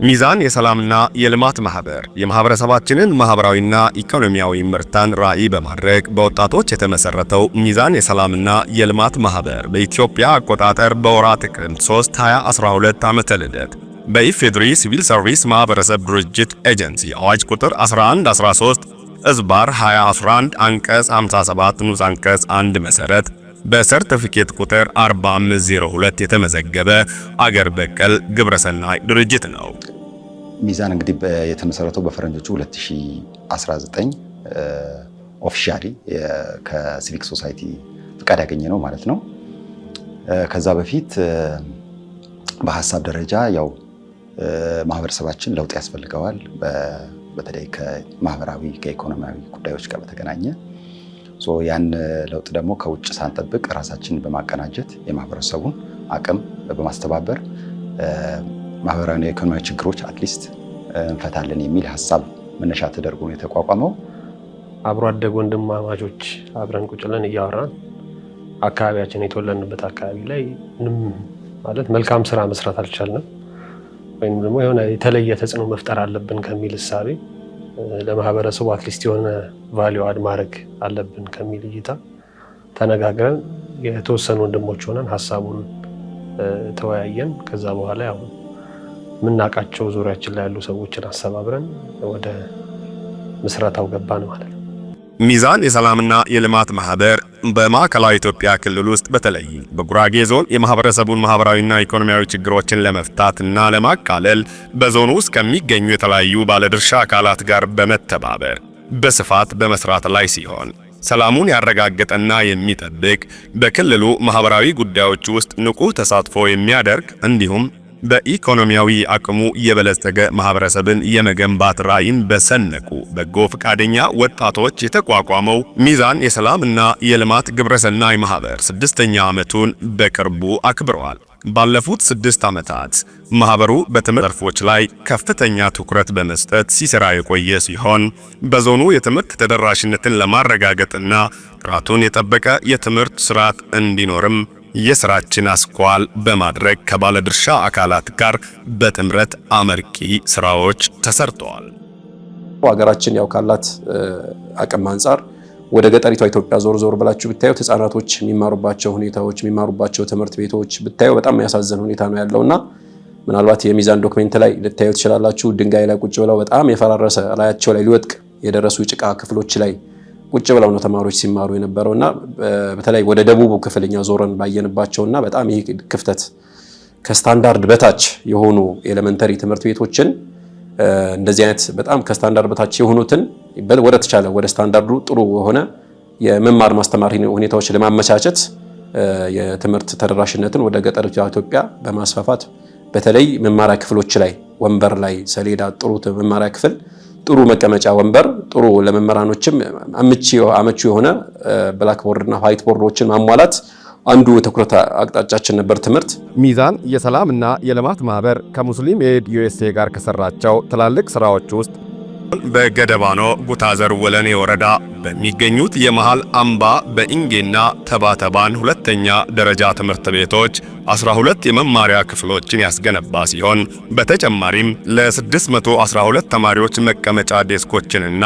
ሚዛን የሰላምና የልማት ማህበር የማህበረሰባችንን ማህበራዊና ኢኮኖሚያዊ ምርታን ራዕይ በማድረግ በወጣቶች የተመሰረተው ሚዛን የሰላምና የልማት ማህበር በኢትዮጵያ አቆጣጠር በወርሃ ጥቅምት 3 2012 ዓመተ ልደት በኢፌዴሪ ሲቪል ሰርቪስ ማህበረሰብ ድርጅት ኤጀንሲ አዋጅ ቁጥር 1113 ዝባር 2011 አንቀጽ 57 ንዑስ አንቀጽ 1 መሰረት በሰርቲፊኬት ቁጥር 4502 የተመዘገበ አገር በቀል ግብረሰናይ ድርጅት ነው። ሚዛን እንግዲህ የተመሰረተው በፈረንጆቹ 2019 ኦፊሻሊ ከሲቪክ ሶሳይቲ ፍቃድ ያገኘ ነው ማለት ነው። ከዛ በፊት በሐሳብ ደረጃ ያው ማህበረሰባችን ለውጥ ያስፈልገዋል፣ በተለይ ከማህበራዊ ከኢኮኖሚያዊ ጉዳዮች ጋር በተገናኘ ያን ለውጥ ደግሞ ከውጭ ሳንጠብቅ ራሳችንን በማቀናጀት የማህበረሰቡን አቅም በማስተባበር ማህበራዊና ኢኮኖሚያዊ ችግሮች አትሊስት እንፈታለን የሚል ሐሳብ መነሻ ተደርጎ ነው የተቋቋመው። አብሮ አደግ ወንድማማቾች አብረን ቁጭ ብለን እያወራን አካባቢያችን የተወለድንበት አካባቢ ላይ ምንም ማለት መልካም ስራ መስራት አልቻልንም፣ ወይም ደግሞ የሆነ የተለየ ተጽዕኖ መፍጠር አለብን ከሚል እሳቤ ለማህበረሰቡ አትሊስት የሆነ ቫልዩ አድ ማድረግ አለብን ከሚል እይታ ተነጋግረን የተወሰኑ ወንድሞች ሆነን ሐሳቡን ተወያየን። ከዛ በኋላ ያው ምናቃቸው ዙሪያችን ላይ ያሉ ሰዎችን አሰባብረን ወደ ምስረታው ገባን ማለት ነው። ሚዛን የሰላምና የልማት ማህበር በማዕከላዊ ኢትዮጵያ ክልል ውስጥ በተለይ በጉራጌ ዞን የማህበረሰቡን ማህበራዊና ኢኮኖሚያዊ ችግሮችን ለመፍታትና ለማቃለል በዞኑ ውስጥ ከሚገኙ የተለያዩ ባለድርሻ አካላት ጋር በመተባበር በስፋት በመስራት ላይ ሲሆን ሰላሙን ያረጋገጠና የሚጠብቅ በክልሉ ማህበራዊ ጉዳዮች ውስጥ ንቁ ተሳትፎ የሚያደርግ እንዲሁም በኢኮኖሚያዊ አቅሙ የበለጸገ ማህበረሰብን የመገንባት ራዕይን በሰነቁ በጎ ፈቃደኛ ወጣቶች የተቋቋመው ሚዛን የሰላምና የልማት ግብረሰናይ ማህበር 6ኛ ዓመቱን በቅርቡ አክብረዋል። ባለፉት 6 ዓመታት ማህበሩ በትምህርት ዘርፎች ላይ ከፍተኛ ትኩረት በመስጠት ሲሰራ የቆየ ሲሆን በዞኑ የትምህርት ተደራሽነትን ለማረጋገጥና ጥራቱን የጠበቀ የትምህርት ስርዓት እንዲኖርም የስራችን አስኳል በማድረግ ከባለድርሻ አካላት ጋር በጥምረት አመርቂ ስራዎች ተሰርተዋል። ሀገራችን ያው ካላት አቅም አንፃር ወደ ገጠሪቷ ኢትዮጵያ ዞር ብላችሁ ብታዩ ህፃናቶች የሚማሩባቸው ሁኔታዎች የሚማሩባቸው ትምህርት ቤቶች ብታዩ በጣም የሚያሳዝን ሁኔታ ነው ያለውና ምናልባት የሚዛን ዶክመንት ላይ ልታዩ ትችላላችሁ። ድንጋይ ላይ ቁጭ ብለው በጣም የፈራረሰ ላያቸው ላይ ሊወድቅ የደረሱ ጭቃ ክፍሎች ላይ ቁጭ ብለው ነው ተማሪዎች ሲማሩ የነበረውና በተለይ ወደ ደቡቡ ክፍልኛ ዞረን ባየንባቸውና በጣም ይሄ ክፍተት ከስታንዳርድ በታች የሆኑ ኤሌመንተሪ ትምህርት ቤቶችን እንደዚህ አይነት በጣም ከስታንዳርድ በታች የሆኑትን ወደ ተቻለ ወደ ስታንዳርዱ ጥሩ የሆነ የመማር ማስተማር ሁኔታዎች ለማመቻቸት የትምህርት ተደራሽነትን ወደ ገጠሪቷ ኢትዮጵያ በማስፋፋት በተለይ መማሪያ ክፍሎች ላይ ወንበር ላይ ሰሌዳ ጥሩ መማሪያ ክፍል ጥሩ መቀመጫ ወንበር ጥሩ ለመምህራኖችም አመቺ የሆነ ብላክ ቦርድ እና ዋይት ቦርዶችን ማሟላት አንዱ ትኩረት አቅጣጫችን ነበር። ትምህርት ሚዛን የሰላምና የልማት ማህበር ከሙስሊም ኤድ ዩኤስኤ ጋር ከሰራቸው ትላልቅ ስራዎች ውስጥ በገደባኖ ጉታዘር ወለኔ ወረዳ በሚገኙት የመሃል አምባ በኢንጌና ተባተባን ሁለተኛ ደረጃ ትምህርት ቤቶች 12 የመማሪያ ክፍሎችን ያስገነባ ሲሆን በተጨማሪም ለ612 ተማሪዎች መቀመጫ ዴስኮችንና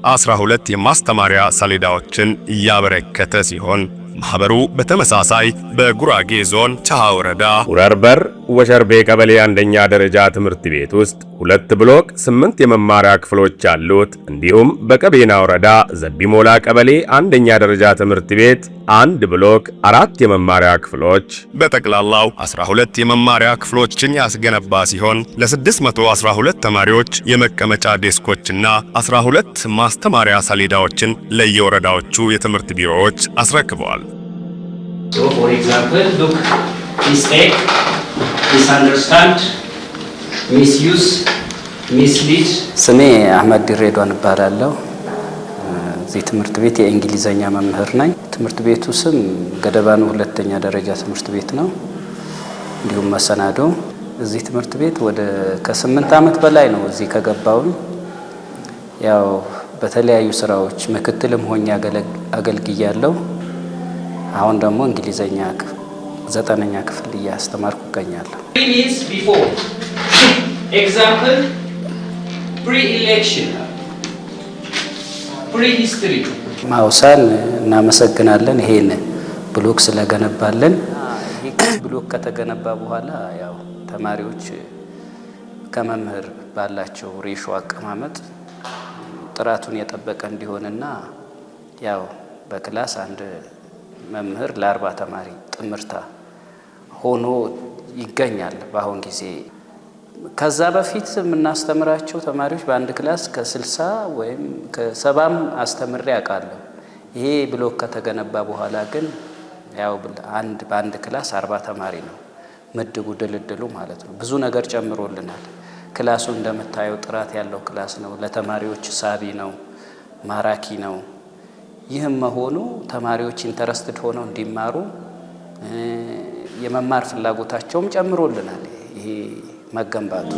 12 የማስተማሪያ ሰሌዳዎችን ያበረከተ ሲሆን ማህበሩ በተመሳሳይ በጉራጌ ዞን ቻሃ ወረዳ ውረርበር ወሸርቤ ቀበሌ አንደኛ ደረጃ ትምህርት ቤት ውስጥ 2 ብሎክ 8 የመማሪያ ክፍሎች ያሉት እንዲሁም በቀቤና ወረዳ ዘቢሞላ ቀበሌ አንደኛ ደረጃ ትምህርት ቤት 1 ብሎክ 4 የመማሪያ ክፍሎች በጠቅላላው 12 የመማሪያ ክፍሎችን ያስገነባ ሲሆን ለ612 ተማሪዎች የመቀመጫ ዴስኮችና 12 ማስተማሪያ ሰሌዳዎችን ለየወረዳዎቹ የትምህርት ቢሮዎች አስረክበዋል። So for example, look, mistake, misunderstand, misuse, mislead. ስሜ አህመድ ድሬዳዋን እባላለሁ። እዚህ ትምህርት ቤት የእንግሊዘኛ መምህር ነኝ። ትምህርት ቤቱ ስም ገደባኑ ሁለተኛ ደረጃ ትምህርት ቤት ነው። እንዲሁም መሰናዶ እዚህ ትምህርት ቤት ወደ ከ8 ዓመት በላይ ነው እዚህ ከገባውን። ያው በተለያዩ ስራዎች ምክትልም ሆኜ አገልግያለሁ። አሁን ደግሞ እንግሊዘኛ 9ኛ ክፍል እያስተማርኩ እገኛለሁ። ኤግዛምፕል ፕሪ-ኢሌክሽን ፕሪ-ሂስትሪ ማውሳን እናመሰግናለን። ይሄን ብሎክ ስለገነባለን። ብሎክ ከተገነባ በኋላ ያው ተማሪዎች ከመምህር ባላቸው ሬሾ አቀማመጥ ጥራቱን የጠበቀ እንዲሆንና ያው በክላስ አንድ መምህር ለ40 ተማሪ ጥምርታ ሆኖ ይገኛል በአሁን ጊዜ። ከዛ በፊት የምናስተምራቸው ተማሪዎች በአንድ ክላስ ከ60 ወይም ከ70 አስተምሬ አውቃለሁ። ይሄ ብሎክ ከተገነባ በኋላ ግን ያው በአንድ ክላስ 40 ተማሪ ነው ምድቡ ድልድሉ ማለት ነው። ብዙ ነገር ጨምሮልናል። ክላሱ እንደምታየው ጥራት ያለው ክላስ ነው። ለተማሪዎች ሳቢ ነው፣ ማራኪ ነው። ይህም መሆኑ ተማሪዎች ኢንተረስትድ ሆነው እንዲማሩ የመማር ፍላጎታቸውም ጨምሮልናል ይሄ መገንባቱ።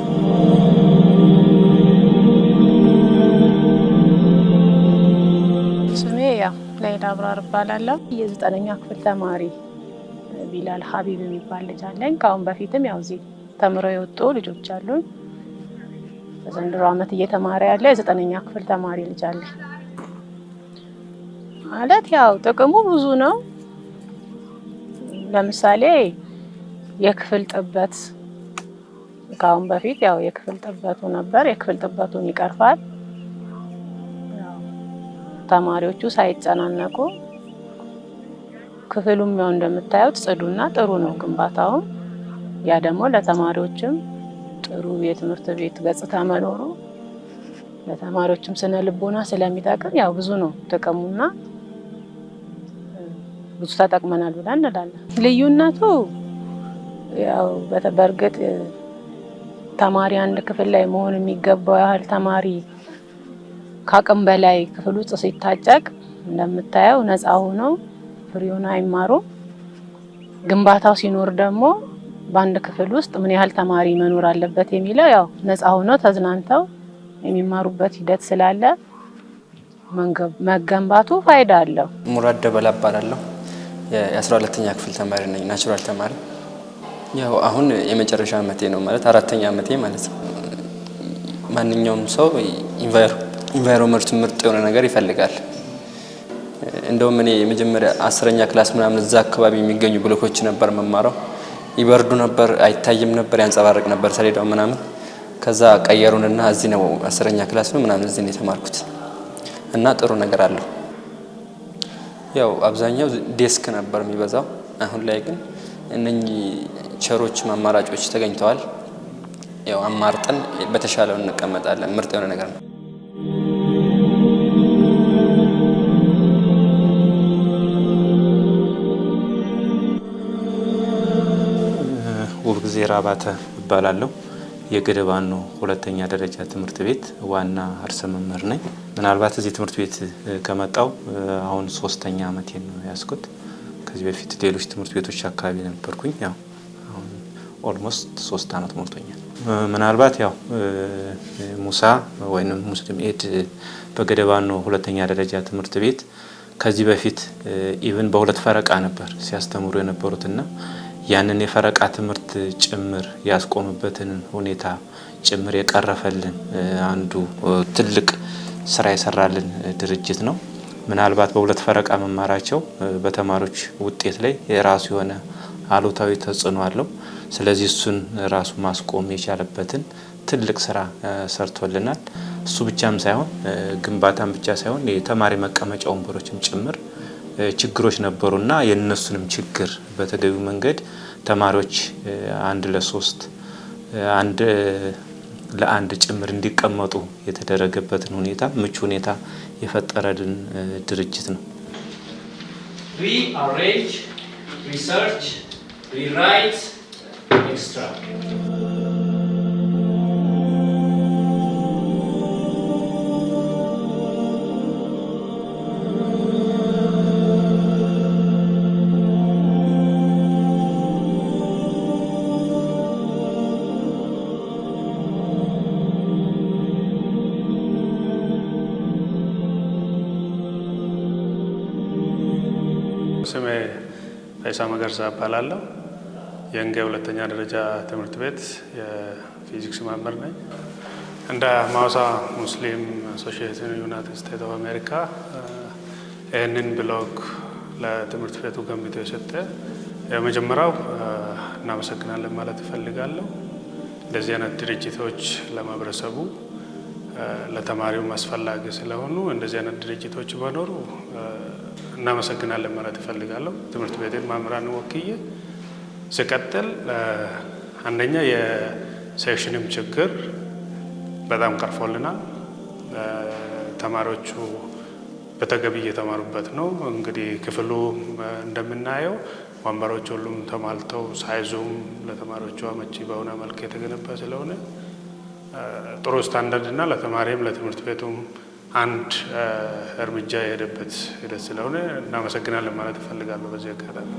ስሜ ያው ሌላ አብራር እባላለሁ። የ9ኛ ክፍል ተማሪ ቢላል ሀቢብ የሚባል ልጅ አለኝ። ከአሁን በፊትም ያው እዚህ ተምረው የወጡ ልጆች አሉኝ። በዘንድሮ ዓመት እየተማረ ያለ የ9ኛ ክፍል ተማሪ ልጅ አለኝ። ማለት ያው ጥቅሙ ብዙ ነው። ለምሳሌ የክፍል ጥበት ከአሁን በፊት ያው የክፍል ጥበቱ ነበር። የክፍል ጥበቱን ይቀርፋል። ተማሪዎቹ ሳይጨናነቁ ክፍሉም ያው እንደምታዩት ጽዱና ጥሩ ነው ግንባታው። ያ ደግሞ ለተማሪዎችም ጥሩ የትምህርት ቤት ገጽታ መኖሩ ለተማሪዎችም ስነ ልቦና ስለሚጠቅም ያው ብዙ ነው ጥቅሙና ብዙ ተጠቅመናል ብለን እንላለን። ልዩነቱ ያው በርግጥ ተማሪ አንድ ክፍል ላይ መሆን የሚገባው ያህል ተማሪ ከአቅም በላይ ክፍል ውስጥ ሲታጨቅ እንደምታየው ነፃ ሆኖ ፍሪውን አይማሩ። ግንባታው ሲኖር ደግሞ በአንድ ክፍል ውስጥ ምን ያህል ተማሪ መኖር አለበት የሚለው ያው ነፃ ሆኖ ተዝናንተው የሚማሩበት ሂደት ስላለ መገንባቱ ፋይዳ አለው። ሙራድ ደበላ እባላለሁ። የ12ኛ ክፍል ተማሪ ነኝ፣ ናቹራል ተማሪ። ያው አሁን የመጨረሻ ዓመቴ ነው ማለት 4ኛ ዓመቴ ማለት ነው። ማንኛውም ሰው ኢንቫይሮንመንቱ ምርጥ የሆነ ነገር ይፈልጋል። እንደውም እኔ የመጀመሪያ 10ኛ ክላስ ምናምን እዛ አካባቢ የሚገኙ ብሎኮች ነበር መማረው። ይበርዱ ነበር፣ አይታይም ነበር፣ ያንጸባርቅ ነበር ሰሌዳው ምናምን። ከዛ ቀየሩንና እዚህ ነው 10ኛ ክላስ ነው ምናምን እዚህ ነው የተማርኩት እና ጥሩ ነገር አለው። ያው አብዛኛው ዴስክ ነበር የሚበዛው። አሁን ላይ ግን እነኚህ ቸሮች አማራጮች ተገኝተዋል። ያው አማርጠን በተሻለው እንቀመጣለን። ምርጥ የሆነ ነገር ነው። ውብጊዜ ራባተ እባላለሁ። የገደባኑ ሁለተኛ ደረጃ ትምህርት ቤት ዋና ርዕሰ መምህር ነኝ። ምናልባት እዚህ ትምህርት ቤት ከመጣው አሁን 3ኛ ዓመቴን ነው ያስኩት። ከዚህ በፊት ሌሎች ትምህርት ቤቶች አካባቢ ነበርኩኝ። ያው አሁን ኦልሞስት 3 ዓመት ሞልቶኛል። ምናልባት ያው ሙሳ ወይንም ሙስሊም ኤድ በገደባኑ ሁለተኛ ደረጃ ትምህርት ቤት ከዚህ በፊት ኢቭን በሁለት ፈረቃ ነበር ሲያስተምሩ የነበሩትና ያንን የፈረቃ ትምህርት ጭምር ያስቆምበትን ሁኔታ ጭምር የቀረፈልን አንዱ ትልቅ ስራ የሰራልን ድርጅት ነው። ምናልባት በሁለት ፈረቃ መማራቸው በተማሪዎች ውጤት ላይ የራሱ የሆነ አሉታዊ ተጽዕኖ አለው። ስለዚህ እሱን ራሱ ማስቆም የቻለበትን ትልቅ ስራ ሰርቶልናል። እሱ ብቻም ሳይሆን ግንባታም ብቻ ሳይሆን የተማሪ መቀመጫ ወንበሮችም ጭምር ችግሮች ነበሩና የነሱንም ችግር በተገቢው መንገድ ተማሪዎች 1 ለ1 ጭምር እንዲቀመጡ የተደረገበትን ሁኔታ ምቹ ሁኔታ የፈጠረልን ድርጅት ነው። Rearrange, research, rewrite, extract. ፈይሳ መገርሳ እባላለሁ። የእንጌ ሁለተኛ ደረጃ ትምህርት ቤት የፊዚክስ መምህር ነኝ። እንደ ማውሳ ሙስሊም አሶሲዬሽን ዩናይትድ ስቴትስ ኦፍ አሜሪካ ይህንን ብሎክ ለትምህርት ቤቱ ገንብቶ የሰጠ የመጀመሪያው እናመሰግናለን ማለት እፈልጋለሁ። እንደዚህ አይነት ድርጅቶች ለማህበረሰቡ ለተማሪውም አስፈላጊ ስለሆኑ እንደዚህ አይነት ድርጅቶች በኖሩ እናመሰግናለን ማለት እፈልጋለሁ። ትምህርት ቤትን መምህራን ወክዬ ሲቀጥል አንደኛ የሴክሽንም ችግር በጣም ቀርፎልናል። ተማሪዎቹ በተገቢ እየተማሩበት ነው። እንግዲህ ክፍሉ እንደምናየው ወንበሮች ሁሉም ተሟልተው ሳይዙም ለተማሪዎቹ አመቺ በሆነ መልክ የተገነባ ስለሆነ ጥሩ ስታንዳርድ እና ለተማሪም ለትምህርት ቤቱም አንድ እርምጃ የሄደበት ሂደት ስለሆነ እናመሰግናለን ማለት እፈልጋለሁ በዚህ አጋጣሚ።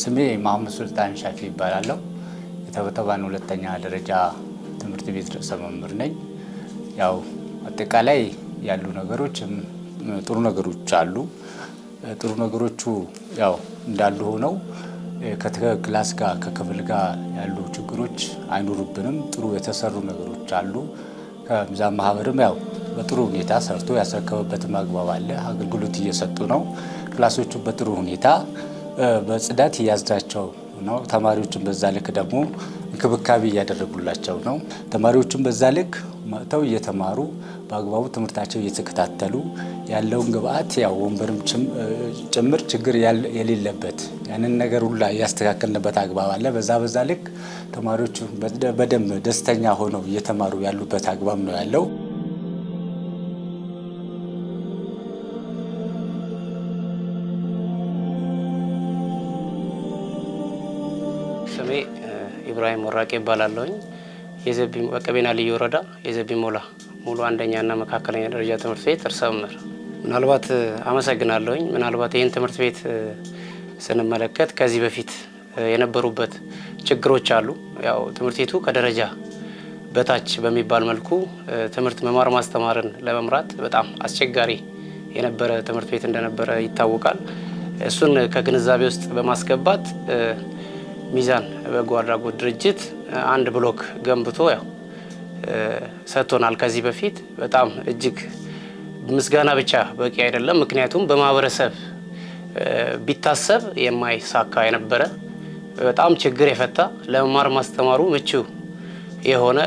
ስሜ መሐመድ ሱልጣን ሻፊ ይባላለሁ። የተበተባን ሁለተኛ ደረጃ ትምህርት ቤት ርዕሰ መምህር ነኝ። ያው አጠቃላይ ያሉ ነገሮች ጥሩ ነገሮች አሉ። ጥሩ ነገሮቹ ያው እንዳሉ ሆነው ከክላስ ጋር ከክፍል ጋር ያሉ ችግሮች አይኖሩብንም። ጥሩ የተሰሩ ነገሮች አሉ። ከሚዛን ማህበርም ያው በጥሩ ሁኔታ ሰርቶ ያስረከበበትም አግባብ አለ። አገልግሎት እየሰጡ ነው። ክላሶቹ በጥሩ ሁኔታ በጽዳት እያዝዳቸው ነው። ተማሪዎችን በዛ ልክ ደግሞ እንክብካቤ እያደረጉላቸው ነው። ተማሪዎችን በዛ ልክ መጥተው እየተማሩ በአግባቡ ትምህርታቸው እየተከታተሉ ያለውን ግብአት ያው ወንበርም ጭምር ችግር የሌለበት ያንን ነገር ሁላ እያስተካከልንበት አግባብ አለ። በዛ ልክ ተማሪዎቹ በደንብ ደስተኛ ሆነው እየተማሩ ያሉበት አግባብ ነው ያለው። ስሜ ኢብራሂም ወራቄ ይባላለሁኝ። የዘቢ ቀቤና ልዩ ወረዳ የዘቢ ሞላ ሙሉ አንደኛና መካከለኛ ደረጃ ትምህርት ቤት ርዕሰ መምህር። ምናልባት አመሰግናለሁኝ። ምናልባት ይህን ትምህርት ቤት ስንመለከት ከዚህ በፊት የነበሩበት ችግሮች አሉ። ያው ትምህርት ቤቱ ከደረጃ በታች በሚባል መልኩ ትምህርት መማር ማስተማርን ለመምራት በጣም አስቸጋሪ የነበረ ትምህርት ቤት እንደነበረ ይታወቃል። እሱን ከግንዛቤ ውስጥ በማስገባት ሚዛን በጎ አድራጎት ድርጅት አንድ ብሎክ ገንብቶ ያው ሰጥቶናል። ከዚህ በፊት በጣም እጅግ ምስጋና ብቻ በቂ አይደለም። ምክንያቱም በማህበረሰብ ቢታሰብ የማይሳካ የነበረ በጣም ችግር የፈታ ለመማር ማስተማሩ ምቹ የሆነ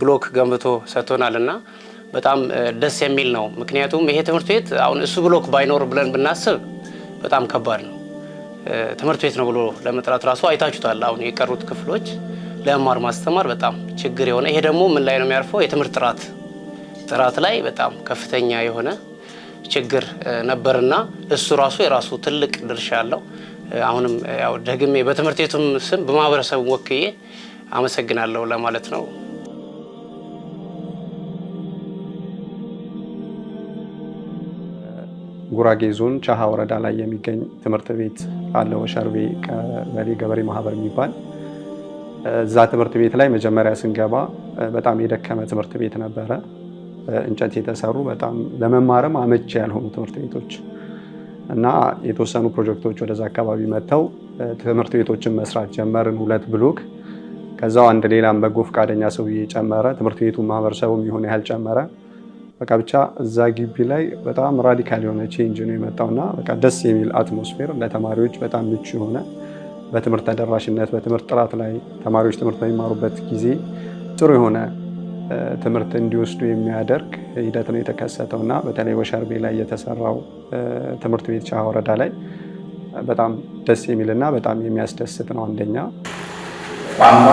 ብሎክ ገንብቶ ሰጥቶናልና በጣም ደስ የሚል ነው። ምክንያቱም ይሄ ትምህርት ቤት አሁን እሱ ብሎክ ባይኖር ብለን ብናስብ በጣም ከባድ ነው። ትምህርት ቤት ነው ብሎ ለመጥራት ራሱ አይታችሁታል። አሁን የቀሩት ክፍሎች ለመማር ማስተማር በጣም ችግር የሆነ ይሄ ደግሞ ምን ላይ ነው የሚያርፈው? የትምህርት ጥራት ላይ በጣም ከፍተኛ የሆነ ችግር ነበርና እሱ ራሱ የራሱ ትልቅ ድርሻ አለው። አሁንም ያው ደግሜ በትምህርት ቤቱም ስም በማህበረሰቡ ወክዬ አመሰግናለሁ ለማለት ነው። ጉራጌ ዞን ቻሃ ወረዳ ላይ የሚገኝ ትምህርት ቤት አለ። ወሸርቤ ቀበሌ ገበሬ ማህበር የሚባል እዛ ትምህርት ቤት ላይ መጀመሪያ ስንገባ በጣም የደከመ ትምህርት ቤት ነበረ። እንጨት የተሰሩ በጣም ለመማርም አመቺ ያልሆኑ ትምህርት ቤቶች እና የተወሰኑ ፕሮጀክቶች ወደዛ አካባቢ መጥተው ትምህርት ቤቶችን መስራት ጀመርን። 2 ብሎክ ከዛው አንድ ሌላም በጎ ፈቃደኛ ሰውዬ ጨመረ። ትምህርት ቤቱ ማህበረሰቡም ይሁን ያህል ጨመረ። በቃ ብቻ እዛ ግቢ ላይ በጣም ራዲካል የሆነ ቼንጅ ነው የመጣውና በቃ ደስ የሚል አትሞስፌር ለተማሪዎች በጣም ምቹ የሆነ በትምህርት ተደራሽነት በትምህርት ጥራት ላይ ተማሪዎች ትምህርት በሚማሩበት ጊዜ ጥሩ የሆነ ትምህርት እንዲወስዱ የሚያደርግ ሂደት ነው የተከሰተውና በተለይ ወሸርቤ ላይ የተሰራው ትምህርት ቤት ቻሃ ወረዳ ላይ በጣም ደስ የሚልና በጣም የሚያስደስት ነው። አንደኛ ቋንቋ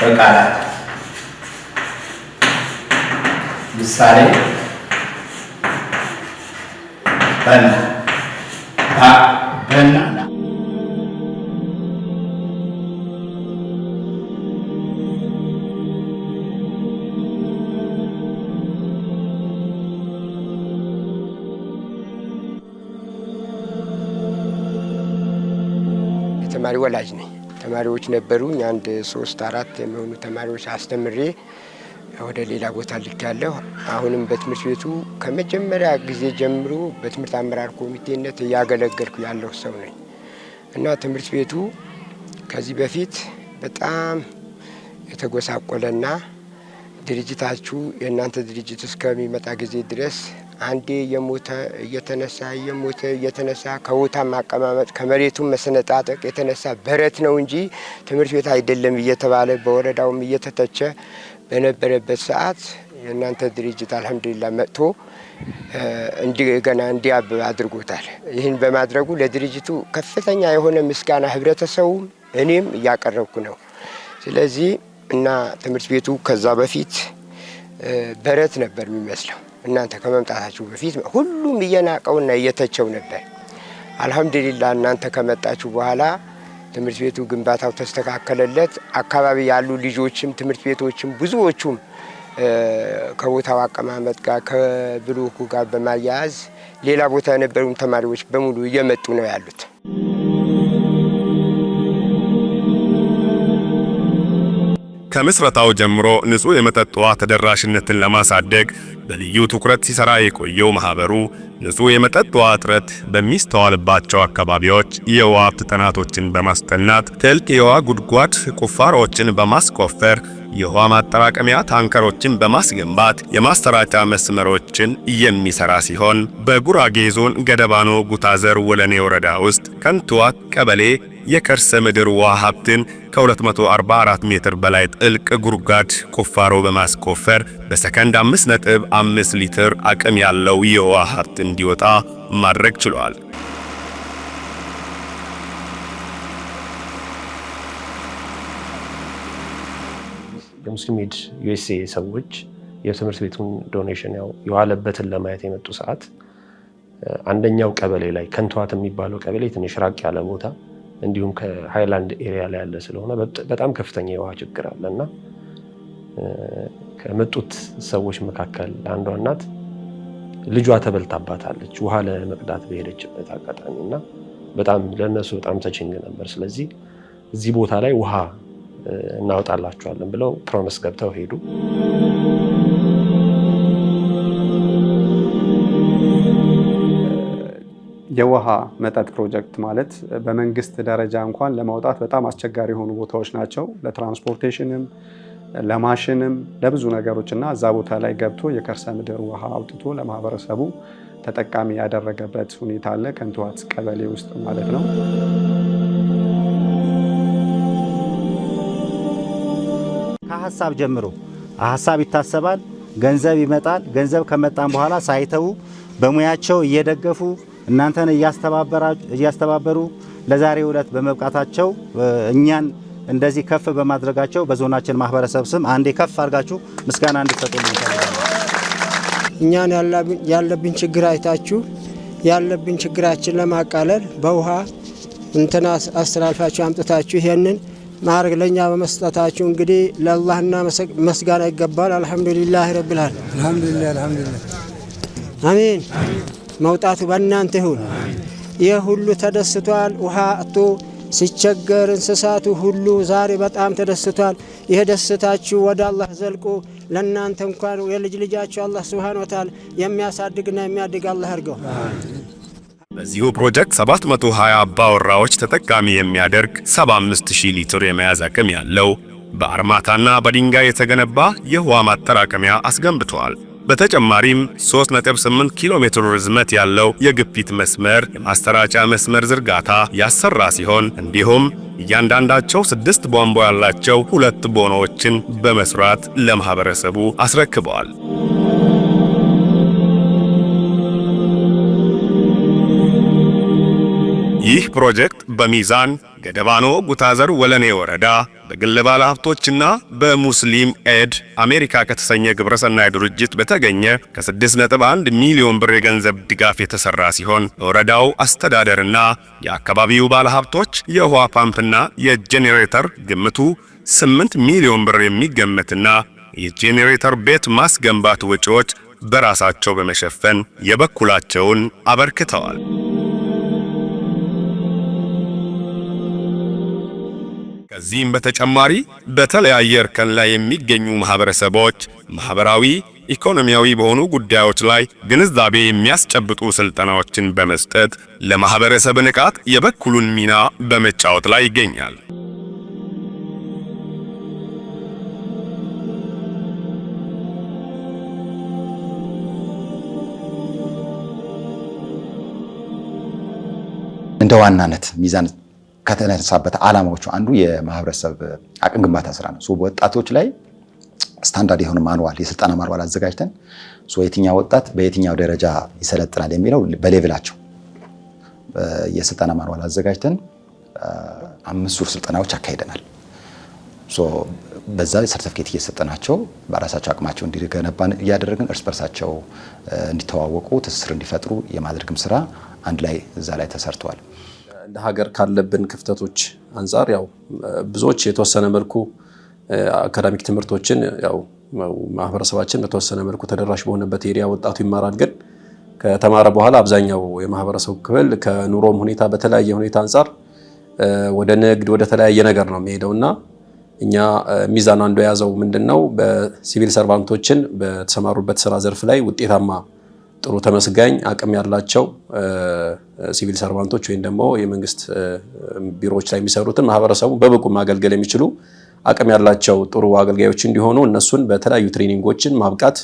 በቃላት ምሳሌ በና ተማሪ ወላጅ ነኝ። ተማሪዎች ነበሩኝ። አንድ 3-4 የሚሆኑ ተማሪዎች አስተምሬ ወደ ሌላ ቦታ ልኬያለሁ። አሁንም በትምህርት ቤቱ ከመጀመሪያ ጊዜ ጀምሮ በትምህርት አመራር ኮሚቴነት እያገለገልኩ ያለሁ ሰው ነኝ እና ትምህርት ቤቱ ከዚህ በፊት በጣም የተጎሳቆለና ድርጅታችሁ የእናንተ ድርጅት እስከሚመጣ ጊዜ ድረስ አንዴ የሞተ እየተነሳ ከቦታ ማቀማመጥ ከመሬቱ መሰነጣጠቅ የተነሳ በረት ነው እንጂ ትምህርት ቤት አይደለም እየተባለ በወረዳውም እየተተቸ በነበረበት ሰዓት የእናንተ ድርጅት አልሐምዱሊላህ መጥቶ እንደገና እንዲያብብ አድርጎታል። ይህን በማድረጉ ለድርጅቱ ከፍተኛ የሆነ ምስጋና ህብረተሰቡም እኔም እያቀረብኩ ነው። ስለዚህ እና ትምህርት ቤቱ ከዛ በፊት በረት ነበር የሚመስለው። እናንተ ከመምጣታችሁ በፊት ሁሉም እየናቀውና እየተቸው ነበር። አልሐምዱሊላህ እናንተ ከመጣችሁ በኋላ ትምህርት ቤቱ ግንባታው ተስተካከለለት። አካባቢ ያሉ ልጆችም ትምህርት ቤቶችም ብዙዎቹም ከቦታው አቀማመጥ ጋር ከብሎኩ ጋር በማያያዝ ሌላ ቦታ የነበሩ ተማሪዎች በሙሉ እየመጡ ነው ያሉት። ከምስረታው ጀምሮ ንጹህ የመጠጥ ውሃ ተደራሽነትን ለማሳደግ በልዩ ትኩረት ሲሰራ የቆየው ማህበሩ ንጹህ የመጠጥ ውሃ እጥረት በሚስተዋልባቸው አካባቢዎች የውሃ ሀብት ጥናቶችን በማስጠናት ጥልቅ የውሃ ጉድጓድ ቁፋሮችን በማስቆፈር የውሃ ማጠራቀሚያ ታንከሮችን በማስገንባት የማስተራጫ መስመሮችን የሚሰራ ሲሆን በጉራጌ ዞን ገደባኖ ጉታዘር ወለኔ ወረዳ ውስጥ ከንቱዋ ቀበሌ የከርሰ ምድር ውሃ ሀብትን ከ244 ሜትር በላይ ጥልቅ ጉድጓድ ቁፋሮ በማስቆፈር በሰከንድ 5.5 ሊትር አቅም ያለው የውሃ ሀብት እንዲወጣ ማድረግ ችሏል። የሙስሊም ኤድ ዩኤስኤ ሰዎች የትምህርት ቤቱን ዶኔሽን የዋለበትን ለማየት የመጡ ሰዓት አንደኛው ቀበሌ ላይ ከንቷት የሚባለው ቀበሌ ትንሽ ራቅ ያለ ቦታ እንዲሁም ከሃይላንድ ኤሪያ ላይ ያለ ስለሆነ በጣም ከፍተኛ የውሃ ችግር አለና ከመጡት ሰዎች መካከል አንዷ እናት ልጇ ተበልታባታለች ውሃ ለመቅዳት በሄደችበት አጋጣሚና በጣም ለነሱ በጣም ተችንግ ነበር። ስለዚህ እዚህ ቦታ ላይ ውሃ እናወጣላችኋለን ብለው ፕሮሚስ ገብተው ሄዱ። የውሃ መጠጥ ፕሮጀክት ማለት በመንግስት ደረጃ እንኳን ለማውጣት በጣም አስቸጋሪ የሆኑ ቦታዎች ናቸው። ለትራንስፖርቴሽንም ለማሽንም ለብዙ ነገሮችና እዛ ቦታ ላይ ገብቶ የከርሰ ምድር ውሃ አውጥቶ ለማህበረሰቡ ተጠቃሚ ያደረገበት ሁኔታ አለ፣ ከንቱዋት ቀበሌ ውስጥ ማለት ነው። ከሀሳብ ጀምሮ ሀሳብ ይታሰባል፣ ገንዘብ ይመጣል። ገንዘብ ከመጣን በኋላ ሳይተው በሙያቸው እየደገፉ እናንተን እያስተባበሩ ለዛሬው ዕለት በመብቃታቸው እኛን እንደዚህ ከፍ በማድረጋቸው በዞናችን ማህበረሰብ ስም አንዴ ከፍ አድርጋችሁ ምስጋና እንድትሰጡልን እንፈልጋለን። እኛን ያለብን ችግር አይታችሁ ያለብን ችግራችን ለማቃለል በውሃ እንትና አስተላልፋችሁ አምጥታችሁ ይሄንን ማድረግ ለኛ በመስጠታችሁ እንግዲህ ለአላህና መስጋና ይገባል። አልহামዱሊላህ ረብል ዓለሚን። አልহামዱሊላህ አሜን። መውጣቱ በእናንተ ይሁን። ይህ ሁሉ ተደስቷል። ውሃ አጥቶ ሲቸገር እንስሳቱ ሁሉ ዛሬ በጣም ተደስቷል። ይሄ ደስታችሁ ወደ አላህ ዘልቆ ለእናንተ እንኳን የልጅ ልጃችሁ አላህ ሱብሓነሁ ወተዓላ የሚያሳድግና የሚያድግ አላህ አድርገው። በዚሁ ፕሮጀክት 720 አባወራዎች ተጠቃሚ የሚያደርግ 75000 ሊትር የመያዝ አቅም ያለው በአርማታና በድንጋይ የተገነባ የውሃ ማጠራቀሚያ አስገንብተዋል። በተጨማሪም 3.8 ኪሎ ሜትር ርዝመት ያለው የግፊት መስመር የማስተራጫ መስመር ዝርጋታ ያሰራ ሲሆን እንዲሁም እያንዳንዳቸው 6 ቧንቧ ያላቸው 2 ቦኖዎችን በመስራት ለማህበረሰቡ አስረክበዋል። ይህ ፕሮጀክት በሚዛን ገደባኖ ጉታዘር ወለኔ ወረዳ በግል ባለሀብቶችና በሙስሊም ኤድ አሜሪካ ከተሰኘ ግብረሰናይ ድርጅት በተገኘ ከ6.1 ሚሊዮን ብር የገንዘብ ድጋፍ የተሰራ ሲሆን ለወረዳው አስተዳደርና የአካባቢው ባለሀብቶች የውሃ ፓምፕና የጄኔሬተር ግምቱ 8 ሚሊዮን ብር የሚገመትና የጄኔሬተር ቤት ማስገንባት ወጪዎች በራሳቸው በመሸፈን የበኩላቸውን አበርክተዋል። ከዚህም በተጨማሪ በተለያየ እርከን ላይ የሚገኙ ማህበረሰቦች ማህበራዊ፣ ኢኮኖሚያዊ በሆኑ ጉዳዮች ላይ ግንዛቤ የሚያስጨብጡ ስልጠናዎችን በመስጠት ለማህበረሰብ ንቃት የበኩሉን ሚና በመጫወት ላይ ይገኛል። እንደ ዋናነት ሚዛን ከተነሳበት ዓላማዎቹ አንዱ የማህበረሰብ አቅም ግንባታ ስራ ነው። ወጣቶች ላይ ስታንዳርድ የሆነ ማንዋል የስልጠና ማንዋል አዘጋጅተን የትኛው ወጣት በየትኛው ደረጃ ይሰለጥናል የሚለው በሌቭላቸው የስልጠና ማንዋል አዘጋጅተን 5 ዙር ስልጠናዎች አካሂደናል። በዛ ሰርቲፊኬት እየሰጠናቸው በራሳቸው አቅማቸው እንዲገነባ እያደረግን እርስ በርሳቸው እንዲተዋወቁ ትስስር እንዲፈጥሩ የማድረግም ስራ አንድ ላይ እዛ ላይ ተሰርቷል። እንደ ሀገር ካለብን ክፍተቶች አንፃር ያው ብዙዎች የተወሰነ መልኩ አካዳሚክ ትምህርቶችን ያው ማህበረሰባችን በተወሰነ መልኩ ተደራሽ በሆነበት ኤሪያ ወጣቱ ይማራል። ግን ከተማረ በኋላ አብዛኛው የማህበረሰቡ ክፍል ከኑሮም ሁኔታ በተለያየ ሁኔታ አንፃር ወደ ንግድ ወደ ተለያየ ነገር ነው የሚሄደውና እኛ ሚዛን አንዱ የያዘው ምንድነው በሲቪል ሰርቫንቶችን በተሰማሩበት ስራ ዘርፍ ላይ ውጤታማ ጥሩ ተመስጋኝ አቅም ያላቸው ሲቪል ሰርቫንቶች ወይም ደግሞ የመንግስት ቢሮዎች ላይ የሚሰሩትን ማህበረሰቡ በብቁ ማገልገል የሚችሉ አቅም ያላቸው ጥሩ አገልጋዮች እንዲሆኑ እነሱን በተለያዩ ትሬኒንጎችን ማብቃት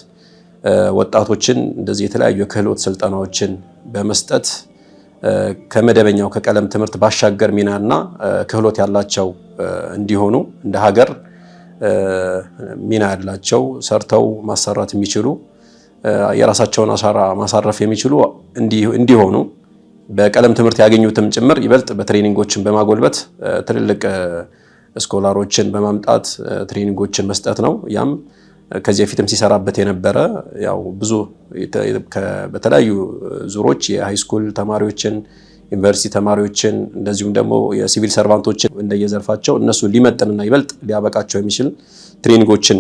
ወጣቶችን እንደዚህ የተለያዩ የክህሎት ስልጠናዎችን በመስጠት ከመደበኛው ከቀለም ትምህርት ባሻገር ሚናና ክህሎት ያላቸው እንዲሆኑ እንደ ሀገር ሚና ያላቸው ሰርተው ማሰራት የሚችሉ የራሳቸውን አሻራ ማሳረፍ የሚችሉ እንዲሆኑ በቀለም ትምህርት ያገኙትም ጭምር ይበልጥ በትሬኒንጎችን በማጎልበት ትልልቅ ስኮላሮችን በማምጣት ትሬኒንጎችን መስጠት ነው። ያም ከዚህ በፊትም ሲሰራበት የነበረ ያው ብዙ በተለያዩ ዙሮች የሃይ ስኩል ተማሪዎችን፣ ዩኒቨርሲቲ ተማሪዎችን እንደዚሁም ደግሞ የሲቪል ሰርቫንቶችን እንደየዘርፋቸው እነሱ ሊመጥንና ይበልጥ ሊያበቃቸው የሚችል ትሬኒንጎችን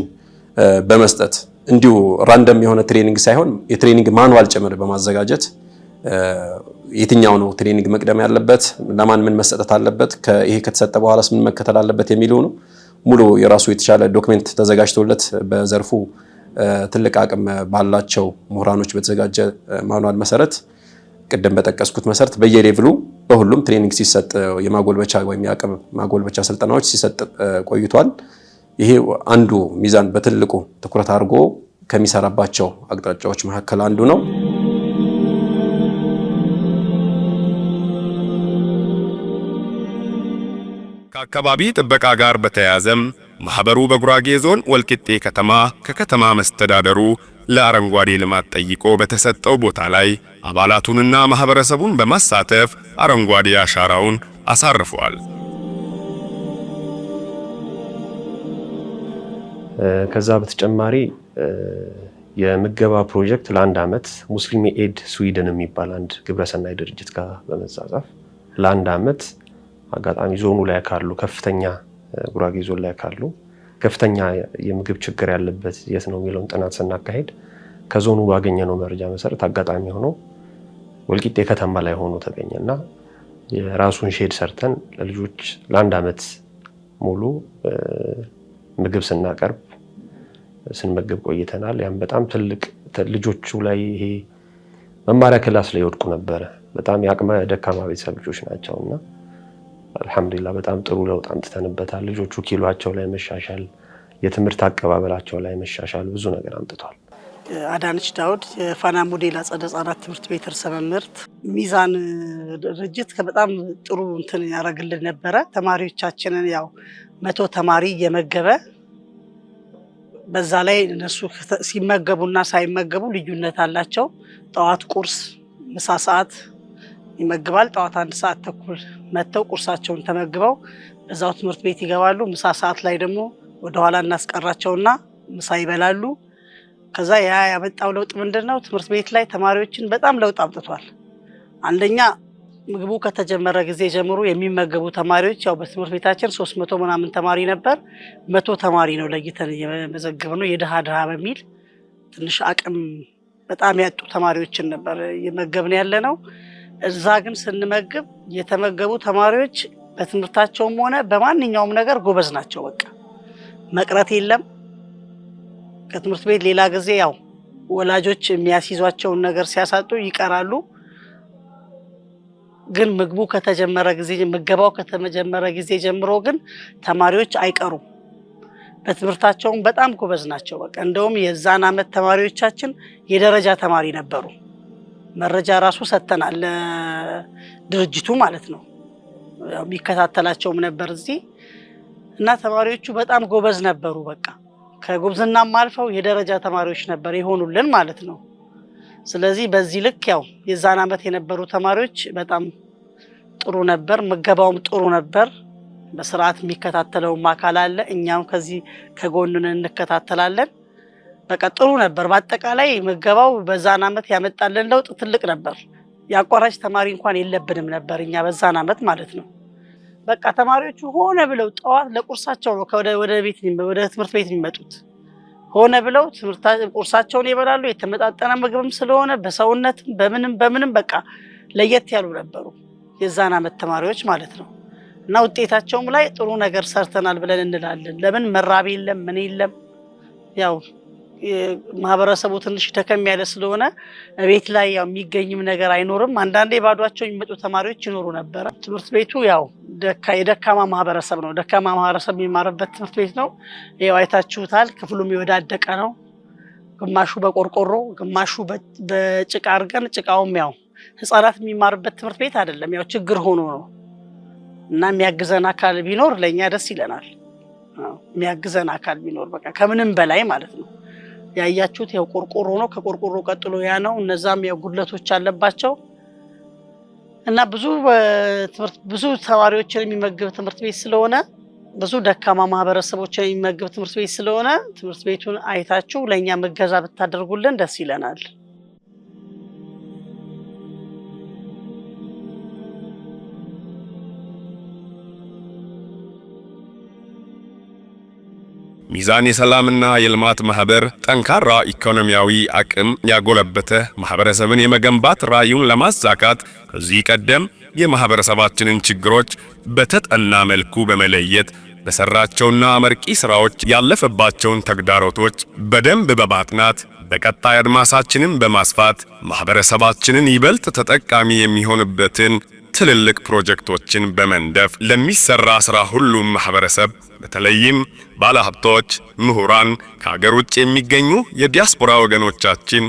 በመስጠት እንዲሁ ራንደም የሆነ ትሬኒንግ ሳይሆን የትሬኒንግ ማኑዋል ጭምር በማዘጋጀት የትኛው ነው ትሬኒንግ መቅደም ያለበት፣ ለማን ምን መሰጠት አለበት፣ ይሄ ከተሰጠ በኋላስ ምን መከተል አለበት የሚለው ነው። ሙሉ የራሱ የተሻለ ዶክመንት ተዘጋጅቶለት በዘርፉ ትልቅ አቅም ባላቸው ምሁራኖች በተዘጋጀ ማኑዋል መሰረት ቅድም በጠቀስኩት መሰረት በየሌቭሉ በሁሉም ትሬኒንግ ሲሰጥ የማጎልበቻ ወይም የአቅም ማጎልበቻ ስልጠናዎች ሲሰጥ ቆይቷል። ይሄ አንዱ ሚዛን በትልቁ ትኩረት አድርጎ ከሚሰራባቸው አቅጣጫዎች መካከል አንዱ ነው። ከአካባቢ ጥበቃ ጋር በተያያዘም ማህበሩ በጉራጌ ዞን ወልቂጤ ከተማ ከከተማ መስተዳደሩ ለአረንጓዴ ልማት ጠይቆ በተሰጠው ቦታ ላይ አባላቱንና ማህበረሰቡን በማሳተፍ አረንጓዴ አሻራውን አሳርፈዋል። ከዛ በተጨማሪ የምገባ ፕሮጀክት ለአንድ ዓመት ሙስሊም ኤድ ስዊድን የሚባል አንድ ግብረሰናይ ድርጅት ጋር በመጻጻፍ ለአንድ ዓመት አጋጣሚ ዞኑ ላይ ካሉ ከፍተኛ ጉራጌ ዞን ላይ ካሉ ከፍተኛ የምግብ ችግር ያለበት የት ነው የሚለውን ጥናት ስናካሄድ ከዞኑ ባገኘነው መረጃ መሰረት አጋጣሚ ሆኖ ወልቂጤ ከተማ ላይ ሆኖ ተገኘና የራሱን ሼድ ሰርተን ለልጆች ለአንድ ዓመት ሙሉ ምግብ ስናቀርብ ስንመግብ ቆይተናል። ያም በጣም ትልቅ ልጆቹ ላይ ይሄ መማሪያ ክላስ ላይ ይወድቁ ነበር። በጣም የአቅመ ደካማ ቤተሰብ ልጆች ናቸውና አልহামዱሊላህ በጣም ጥሩ ለውጥ አምጥተንበታል። ልጆቹ ኪሎአቸው ላይ መሻሻል፣ የትምህርት አቀባበላቸው ላይ መሻሻል ብዙ ነገር አምጥቷል። አዳነች ዳውድ የፋና ሞዴል አጸደ ህጻናት ትምህርት ቤት ርዕሰ መምህርት። ሚዛን ድርጅት በጣም ጥሩ እንትን ያደርግልን ነበረ። ተማሪዎቻችንን ያው 100 ተማሪ እየመገበ በዛ ላይ እነሱ ሲመገቡና ሳይመገቡ ልዩነት አላቸው። ጠዋት ቁርስ፣ ምሳ ሰዓት ይመግባል። ጠዋት 1 ሰዓት ተኩል መተው ቁርሳቸውን ተመግበው በዛው ትምህርት ቤት ይገባሉ። ምሳ ሰዓት ላይ ደግሞ ወደ ኋላ እናስቀራቸውና ምሳ ይበላሉ። ከዛ ያ ያመጣው ለውጥ ምንድነው? ትምህርት ቤት ላይ ተማሪዎችን በጣም ለውጥ አምጥቷል። አንደኛ ምግቡ ከተጀመረ ጊዜ ጀምሮ የሚመገቡ ተማሪዎች ያው በትምህርት ቤታችን 300 ምናምን ተማሪ ነበር። 100 ተማሪ ነው ለይተን የመዘገብነው የድሃ በሚል ትንሽ አቅም በጣም ያጡ ተማሪዎችን ነበር የመገብን ያለነው። እዛ ግን ስንመግብ የተመገቡ ተማሪዎች በትምህርታቸውም ሆነ በማንኛውም ነገር ጎበዝ ናቸው። በቃ መቅረት የለም። ከትምህርት ቤት ሌላ ጊዜ ያው ወላጆች የሚያስይዟቸውን ነገር ሲያሳጡ ይቀራሉ። ግን ምግባው ከተጀመረ ጊዜ ጀምሮ ግን ተማሪዎች አይቀሩም። በትምህርታቸውም በጣም ጎበዝ ናቸው። በቃ እንደውም የዛን አመት ተማሪዎቻችን የደረጃ ተማሪ ነበሩ። መረጃ ራሱ ሰጥተናል ለድርጅቱ ማለት ነው። የሚከታተላቸውም ነበር እዚህ እና ተማሪዎቹ በጣም ጎበዝ ነበሩ። በቃ ከጉብዝናም አልፈው የደረጃ ተማሪዎች ነበር የሆኑልን ማለት ነው። ስለዚህ በዚህ ልክ ያው የዛን አመት የነበሩ ተማሪዎች በጣም ጥሩ ነበር። ምገባውም ጥሩ ነበር። በስርዓት የሚከታተለውም አካል አለ። እኛም ከዚህ ከጎንን እንከታተላለን። በቃ ጥሩ ነበር። በአጠቃላይ ምገባው በዛን አመት ያመጣልን ለውጥ ትልቅ ነበር። ያቋራጭ ተማሪ እንኳን የለብንም ነበር እኛ በዛን አመት ማለት ነው። በቃ ተማሪዎቹ ሆነ ብለው ጠዋት ለቁርሳቸው ነው ወደ ትምህርት ቤት የሚመጡት። ሆነ ብለው ቁርሳቸውን ይበላሉ። የተመጣጠነ ምግብም ስለሆነ በሰውነትም በምንም በቃ ለየት ያሉ ነበሩ የዛን አመት ተማሪዎች ማለት ነው። እና ውጤታቸውም ላይ ጥሩ ነገር ሰርተናል ብለን እንላለን። ለምን መራብ የለም ምን የለም። ያው ማህበረሰቡ ትንሽ ደከም ያለ ስለሆነ ቤት ላይ ያው የሚገኝም ነገር አይኖርም። አንዳንዴ ባዷቸው የሚመጡ ተማሪዎች ይኖሩ ነበር። ትምህርት ቤቱ ያው የደካማ ማህበረሰብ ነው። ደካማ ማህበረሰብ የሚማርበት ትምህርት ቤት ነው። ያው አይታችሁታል። ክፍሉም የወዳደቀ ነው። ግማሹ በቆርቆሮ ግማሹ በጭቃ አድርገን ጭቃውም ያው ህፃናት የሚማርበት ትምህርት ቤት አይደለም። ያው ችግር ሆኖ ነው እና የሚያግዘን አካል ቢኖር ለኛ ደስ ይለናል። የሚያግዘን አካል ቢኖር በቃ ከምንም በላይ ማለት ነው። ያያችሁት ያው ቆርቆሮ ነው። ከቆርቆሮ ቀጥሎ ያ ነው። እነዛም ያው ጉድለቶች አለባቸው እና ብዙ ተማሪዎችን የሚመግብ ትምህርት ቤት ስለሆነ ብዙ ደካማ ማህበረሰቦችን የሚመግብ ትምህርት ቤት ስለሆነ ትምህርት ቤቱን አይታችሁ ለኛ መገዛ ብታደርጉልን ደስ ይለናል። ሚዛን የሰላምና የልማት ማህበር ጠንካራ ኢኮኖሚያዊ አቅም ያጎለበተ ማህበረሰብን የመገንባት ራዕዩን ለማሳካት ከዚህ ቀደም የማህበረሰባችንን ችግሮች በተጠና መልኩ በመለየት በሰራቸውና አመርቂ ስራዎች ያለፈባቸውን ተግዳሮቶች በደንብ በማጥናት በቀጣይ አድማሳችንን በማስፋት ማህበረሰባችንን ይበልጥ ተጠቃሚ የሚሆንበትን ትልልቅ ፕሮጀክቶችን በመንደፍ ለሚሰራ ስራ ሁሉም ማህበረሰብ በተለይም ባለሀብቶች፣ ምሁራን፣ ከሀገር ውጭ የሚገኙ የዲያስፖራ ወገኖቻችን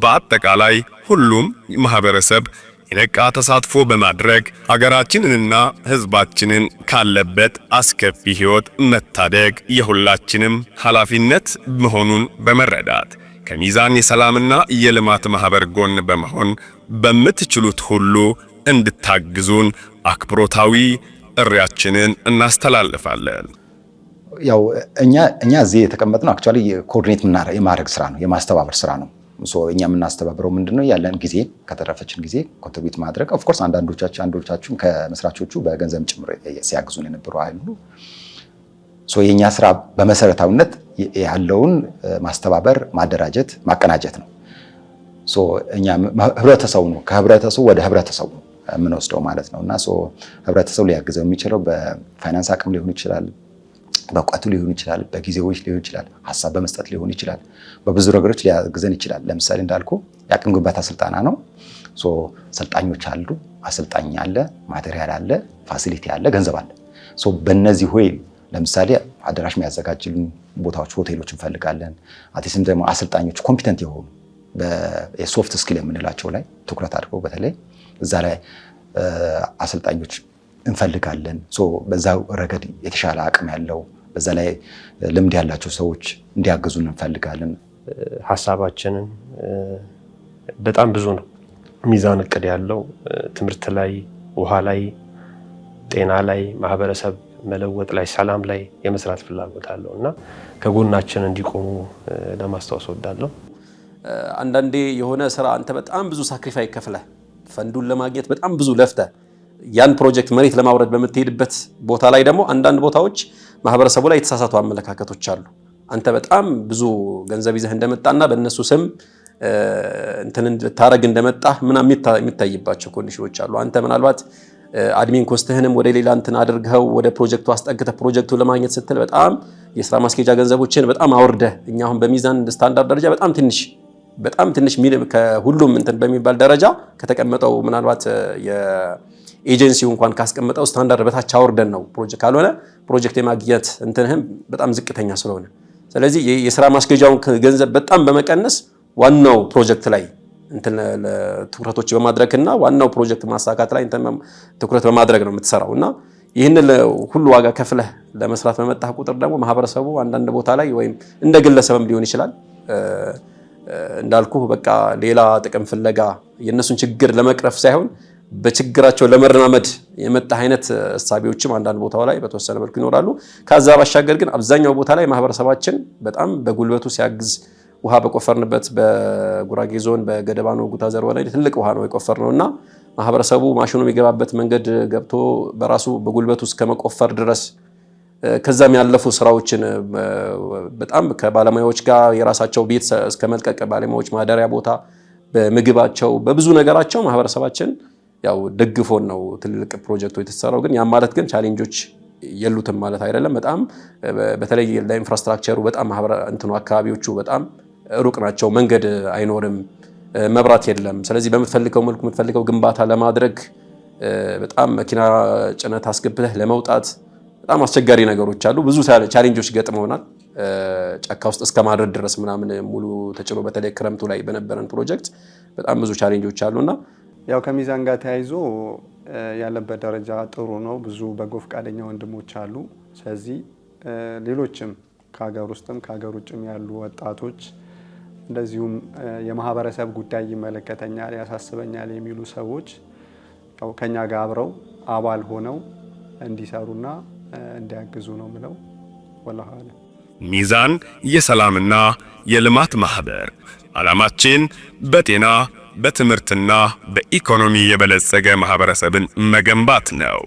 በአጠቃላይ ሁሉም ማህበረሰብ የነቃ ተሳትፎ በማድረግ ሀገራችንንና ህዝባችንን ካለበት አስከፊ ህይወት መታደግ የሁላችንም ኃላፊነት መሆኑን በመረዳት ከሚዛን የሰላምና የልማት ማህበር ጎን በመሆን በምትችሉት ሁሉ እንድታግዙን አክብሮታዊ ጥሪያችንን እናስተላልፋለን። ያው እኛ እዚህ የተቀመጥነው አክቹአሊ ኮኦርዲኔት የማድረግ ስራ ነው፣ የማስተባበር ስራ ነው። እኛ የምናስተባብረው ምንድነው ያለን ጊዜ ከተረፈችን ጊዜ ኮንትሪቢዩት ማድረግ። ኦፍ ኮርስ አንዳንዶቻችሁ ከመስራቾቹ በገንዘብ ጭምር ሲያግዙን የነበሩ አሉ። የኛ ስራ በመሰረታዊነት ያለውን ማስተባበር፣ ማደራጀት፣ ማቀናጀት ነው። እኛ ህብረተሰቡ ነው፣ ከህብረተሰቡ ወደ ህብረተሰቡ የምንወስደው ማለት ነው። እና ህብረተሰቡ ሊያግዘው የሚችለው በፋይናንስ አቅም ሊሆን ይችላል፣ በእውቀቱ ሊሆን ይችላል፣ በጊዜዎች ሊሆን ይችላል፣ ሀሳብ በመስጠት ሊሆን ይችላል፣ በብዙ ነገሮች ሊያግዘን ይችላል። ለምሳሌ እንዳልኩ የአቅም ግንባታ ስልጠና ነው። ሰልጣኞች አሉ፣ አሰልጣኝ አለ፣ ማቴሪያል አለ፣ ፋሲሊቲ አለ፣ ገንዘብ አለ። በእነዚህ ሆይ ለምሳሌ አዳራሽ የሚያዘጋጅልን ቦታዎች፣ ሆቴሎች እንፈልጋለን። አዲስም ደግሞ አሰልጣኞች ኮምፒተንት የሆኑ የሶፍት ስኪል የምንላቸው ላይ ትኩረት አድርገው በተለይ እዛ ላይ አሰልጣኞች እንፈልጋለን። በዛ ረገድ የተሻለ አቅም ያለው በዛ ላይ ልምድ ያላቸው ሰዎች እንዲያግዙን እንፈልጋለን። ሀሳባችንን በጣም ብዙ ነው። ሚዛን እቅድ ያለው ትምህርት ላይ፣ ውሃ ላይ፣ ጤና ላይ፣ ማህበረሰብ መለወጥ ላይ፣ ሰላም ላይ የመስራት ፍላጎት አለው እና ከጎናችን እንዲቆሙ ለማስታወስ ወዳለሁ። አንዳንዴ የሆነ ስራ አንተ በጣም ብዙ ሳክሪፋይ ከፍለህ ፈንዱን ለማግኘት በጣም ብዙ ለፍተህ ያን ፕሮጀክት መሬት ለማውረድ በምትሄድበት ቦታ ላይ ደግሞ አንዳንድ ቦታዎች ማህበረሰቡ ላይ የተሳሳቱ አመለካከቶች አሉ። አንተ በጣም ብዙ ገንዘብ ይዘህ እንደመጣና በእነሱ ስም እንትን ታረግ እንደመጣ ምናምን የሚታይባቸው ኮንዲሽኖች አሉ። አንተ ምናልባት አድሚን ኮስትህንም ወደ ሌላ እንትን አድርገው ወደ ፕሮጀክቱ አስጠግተህ ፕሮጀክቱን ለማግኘት ስትል በጣም የስራ ማስኬጃ ገንዘቦችን በጣም አውርደህ እኛ አሁን በሚዛን ስታንዳርድ ደረጃ በጣም ትንሽ ከሁሉም እንትን በሚባል ደረጃ ከተቀመጠው ምናልባት የኤጀንሲው እንኳን ካስቀመጠው ስታንዳርድ በታች አውርደን ነው ፕሮጀክት ካልሆነ ፕሮጀክት የማግኘት እንትንህም በጣም ዝቅተኛ ስለሆነ ስለዚህ የስራ ማስኬጃውን ገንዘብ በጣም በመቀነስ ዋናው ፕሮጀክት ላይ እንትን ትኩረቶች በማድረግና ዋናው ፕሮጀክት ማሳካት ላይ እንትን ትኩረት በማድረግ ነው የምትሰራውና ይህን ሁሉ ዋጋ ከፍለህ ለመስራት በመጣህ ቁጥር ደግሞ ማህበረሰቡ አንዳንድ ቦታ ላይ ወይም እንደ ግለሰብም ሊሆን ይችላል እንዳልኩ በቃ ሌላ ጥቅም ፍለጋ የነሱን ችግር ለመቅረፍ ሳይሆን በችግራቸው ለመረማመድ የመጣ አይነት ሐሳቢዎችም አንዳንድ ቦታው ላይ በተወሰነ መልኩ ይኖራሉ። ከዛ ባሻገር ግን አብዛኛው ቦታ ላይ ማህበረሰባችን በጣም በጉልበቱ ሲያግዝ ውሃ በቆፈርንበት በጉራጌ ዞን በገደባኖ ጉታዘር ወላይ ትልቅ ውሃ ነው የቆፈርነውና ማህበረሰቡ ማሽኑ የሚገባበት መንገድ ገብቶ በራሱ በጉልበቱ እስከ መቆፈር ድረስ ከዛም ያለፉ ስራዎችን በጣም ከባለሙያዎች ጋር የራሳቸው ቤት እስከ መልቀቅ ባለሙያዎች ማደሪያ ቦታ በምግባቸው በብዙ ነገራቸው ማህበረሰባችን ያው ደግፎን ነው ትልቅ ፕሮጀክቱ የተሰራው። ግን ያ ማለት ግን ቻሌንጆች የሉትም ማለት አይደለም። በጣም በተለይ ለኢንፍራስትራክቸሩ በጣም እንትኑ አካባቢዎቹ በጣም ሩቅ ናቸው። መንገድ አይኖርም፣ መብራት የለም። ስለዚህ በምትፈልገው መልኩ የምትፈልገው ግንባታ ለማድረግ በጣም መኪና ጭነት አስገብተህ ለመውጣት በጣም አስቸጋሪ ነገሮች አሉ። ብዙ ቻሌንጆች ገጥመውናል። ጫካ ውስጥ እስከ ማድረግ ድረስ ምናምን ሙሉ ተጭኖ በተለይ ክረምቱ ላይ በነበረን ፕሮጀክት በጣም ብዙ ቻሌንጆች አሉና ያው ከሚዛን ጋር ተያይዞ ያለበት ደረጃ ጥሩ ነው። ብዙ በጎ ፈቃደኛ ወንድሞች አሉ። ስለዚህ ሌሎችም ከሀገር ውስጥም ከሀገር ውጭም ያሉ ወጣቶች እንደዚሁም የማህበረሰብ ጉዳይ ይመለከተኛል፣ ያሳስበኛል የሚሉ ሰዎች ያው ከኛ ጋር አብረው አባል ሆነው እንዲሰሩና እንዲያግዙ ነው ምለው። ወላሂ አለ ሚዛን የሰላምና የልማት ማህበር ዓላማችን በጤና በትምህርትና በኢኮኖሚ የበለጸገ ማህበረሰብን መገንባት ነው።